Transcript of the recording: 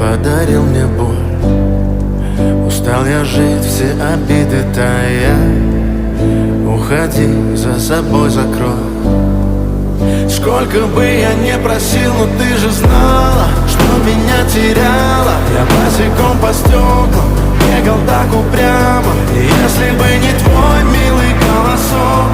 подарил мне боль. Устал я жить, все обиды тая. Уходи, за собой закрой. Сколько бы я не просил, но ты же знала, что меня теряла. Я босиком по стеклам бегал так упрямо. И если бы не твой милый голосок,